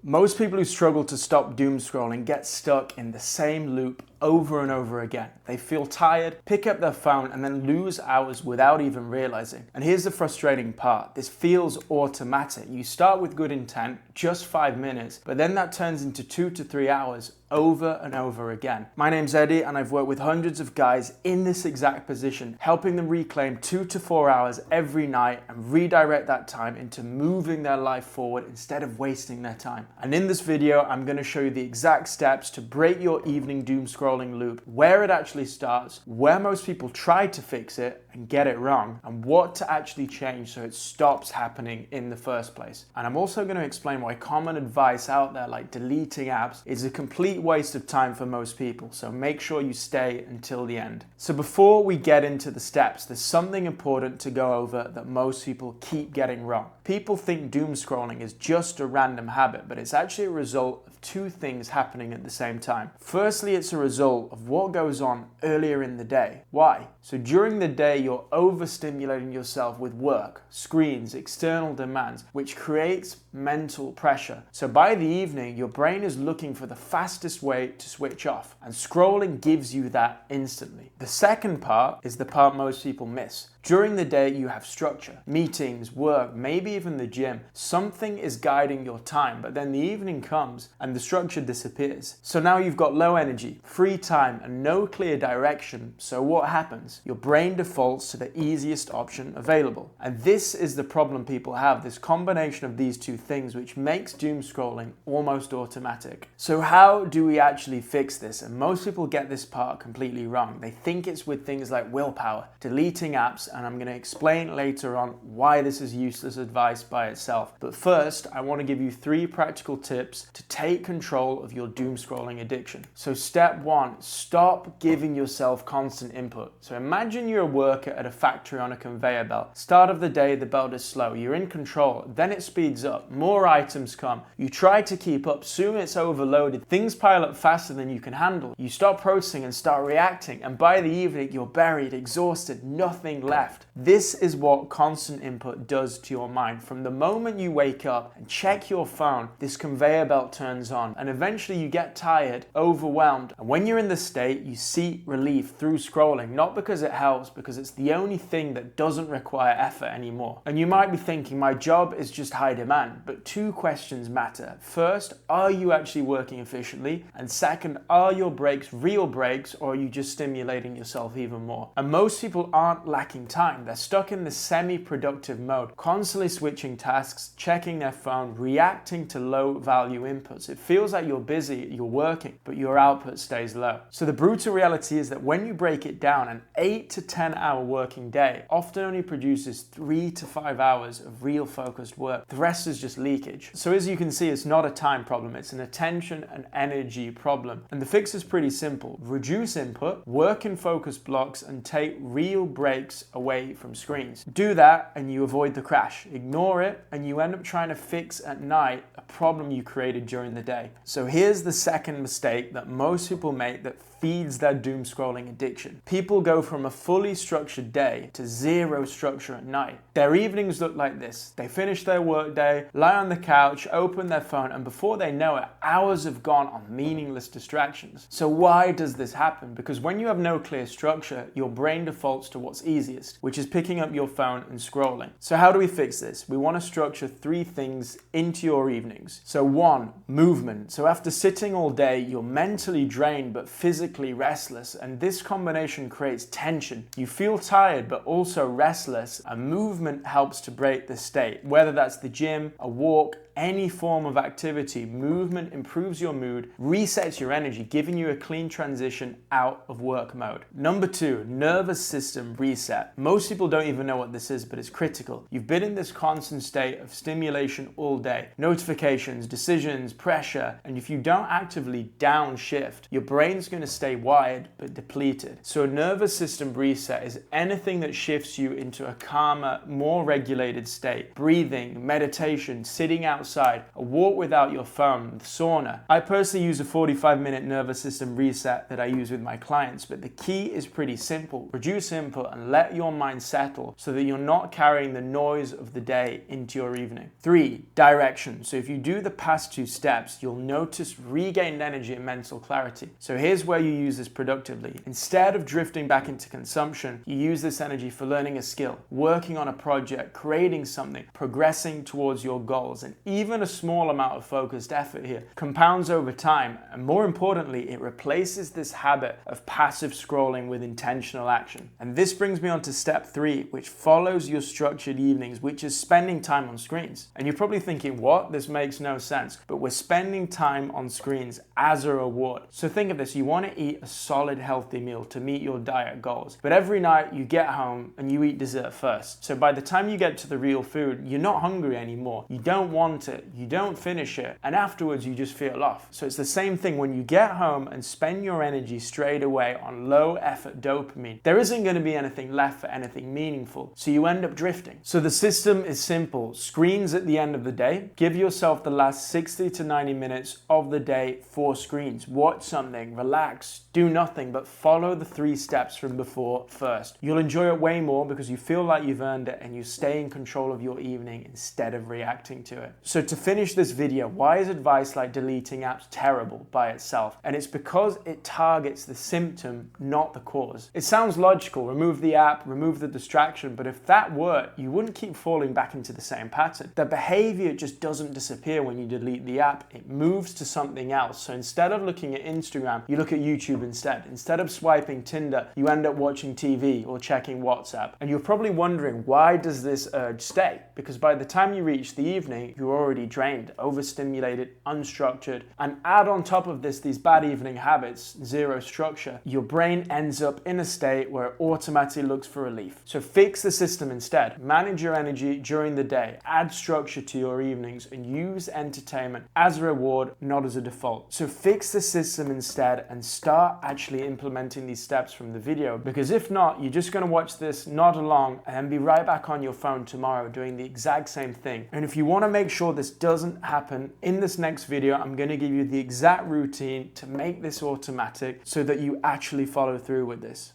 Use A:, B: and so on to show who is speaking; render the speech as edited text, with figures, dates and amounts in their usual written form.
A: Most people who struggle to stop doom scrolling get stuck in the same loop over and over again. They feel tired, pick up their phone, and then lose hours without even realizing. And here's the frustrating part. This feels automatic. You start with good intent, just 5 minutes, but then that turns into 2 to 3 hours over and over again. My name's Eddie, and I've worked with hundreds of guys in this exact position, helping them reclaim 2 to 4 hours every night and redirect that time into moving their life forward instead of wasting their time. And in this video, I'm going to show you the exact steps to break your evening doom scrolling loop, where it actually starts, where most people try to fix it and get it wrong, and what to actually change so it stops happening in the first place. And I'm also going to explain why common advice out there like deleting apps is a complete waste of time for most people, so make sure you stay until the end. So before we get into the steps, there's something important to go over that most people keep getting wrong. People think doom scrolling is just a random habit, but it's actually a result of two things happening at the same time. Firstly, it's a result of what goes on earlier in the day. Why? So during the day, you're overstimulating yourself with work, screens, external demands, which creates mental pressure. So by the evening, your brain is looking for the fastest way to switch off, and scrolling gives you that instantly. The second part is the part most people miss. During the day, you have structure, meetings, work, maybe even the gym. Something is guiding your time, but then the evening comes and the structure disappears. So now you've got low energy, free time, and no clear direction. So what happens? Your brain defaults to the easiest option available. And this is the problem people have, this combination of these two things, which makes doom scrolling almost automatic. So how do we actually fix this? And most people get this part completely wrong. They think it's with things like willpower, deleting apps, and I'm going to explain later on why this is useless advice by itself. But first, I want to give you 3 practical tips to take control of your doom scrolling addiction. So step 1, stop giving yourself constant input. So imagine you're a worker at a factory on a conveyor belt. Start of the day, the belt is slow. You're in control. Then it speeds up. More items come. You try to keep up. Soon it's overloaded. Things pile up faster than you can handle. You stop processing and start reacting. And by the evening, you're buried, exhausted, nothing left. This is what constant input does to your mind. From the moment you wake up and check your phone, this conveyor belt turns on, and eventually you get tired, overwhelmed. And when you're in this state, you seek relief through scrolling, not because it helps, because it's the only thing that doesn't require effort anymore. And you might be thinking, my job is just high demand, but 2 questions matter. First, are you actually working efficiently? And second, are your breaks real breaks, or are you just stimulating yourself even more? And most people aren't lacking time. They're stuck in the semi-productive mode, constantly switching tasks, checking their phone, reacting to low value inputs. It feels like you're busy, you're working, but your output stays low. So the brutal reality is that when you break it down, an 8 to 10 hour working day often only produces 3 to 5 hours of real focused work. The rest is just leakage. So as you can see, it's not a time problem, it's an attention and energy problem. And the fix is pretty simple. Reduce input, work in focus blocks, and take real breaks away from screens. Do that and you avoid the crash. Ignore it and you end up trying to fix at night a problem you created during the day. So here's the second mistake that most people make that feeds their doom scrolling addiction. People go from a fully structured day to zero structure at night. Their evenings look like this. They finish their work day, lie on the couch, open their phone, and before they know it, hours have gone on meaningless distractions. So why does this happen? Because when you have no clear structure, your brain defaults to what's easiest, which is picking up your phone and scrolling. So how do we fix this? We want to structure 3 things into your evenings. So 1, movement. So after sitting all day, you're mentally drained but physically restless, and this combination creates tension. You feel tired but also restless, and movement helps to break the state. Whether that's the gym, a walk, any form of activity, movement improves your mood, resets your energy, giving you a clean transition out of work mode. Number 2, nervous system reset. Most people don't even know what this is, but it's critical. You've been in this constant state of stimulation all day. Notifications, decisions, pressure, and if you don't actively downshift, your brain's going to stay wired but depleted. So a nervous system reset is anything that shifts you into a calmer, more regulated state. Breathing, meditation, sitting outside, outside, a walk without your phone, the sauna. I personally use a 45-minute nervous system reset that I use with my clients, but the key is pretty simple. Reduce input and let your mind settle so that you're not carrying the noise of the day into your evening. 3, direction. So if you do the past 2 steps, you'll notice regained energy and mental clarity. So here's where you use this productively. Instead of drifting back into consumption, you use this energy for learning a skill, working on a project, creating something, progressing towards your goals, and even a small amount of focused effort here compounds over time, and more importantly, it replaces this habit of passive scrolling with intentional action. And this brings me on to step 3, which follows your structured evenings, which is spending time on screens. And you're probably thinking, what? This makes no sense. But we're spending time on screens as a reward. So think of this, you want to eat a solid, healthy meal to meet your diet goals. But every night you get home and you eat dessert first. So by the time you get to the real food, you're not hungry anymore. You don't want it, you don't finish it, and afterwards you just feel off. So it's the same thing when you get home and spend your energy straight away on low effort dopamine. There isn't going to be anything left for anything meaningful, so you end up drifting. So the system is simple. Screens at the end of the day. Give yourself the last 60 to 90 minutes of the day for screens. Watch something, relax, do nothing, but follow the 3 steps from before first. You'll enjoy it way more because you feel like you've earned it and you stay in control of your evening instead of reacting to it. So to finish this video, why is advice like deleting apps terrible by itself? And it's because it targets the symptom, not the cause. It sounds logical, remove the app, remove the distraction, but if that worked, you wouldn't keep falling back into the same pattern. The behavior just doesn't disappear when you delete the app, it moves to something else. So instead of looking at Instagram, you look at YouTube instead. Instead of swiping Tinder, you end up watching TV or checking WhatsApp. And you're probably wondering, why does this urge stay? Because by the time you reach the evening, you're already drained, overstimulated, unstructured, and add on top of this these bad evening habits, zero structure, your brain ends up in a state where it automatically looks for relief. So fix the system instead. Manage your energy during the day, add structure to your evenings, and use entertainment as a reward, not as a default. So fix the system instead and start actually implementing these steps from the video, because if not, you're just going to watch this, nod along, and then be right back on your phone tomorrow doing the exact same thing. And if you want to make sure this doesn't happen, in this next video, I'm going to give you the exact routine to make this automatic so that you actually follow through with this.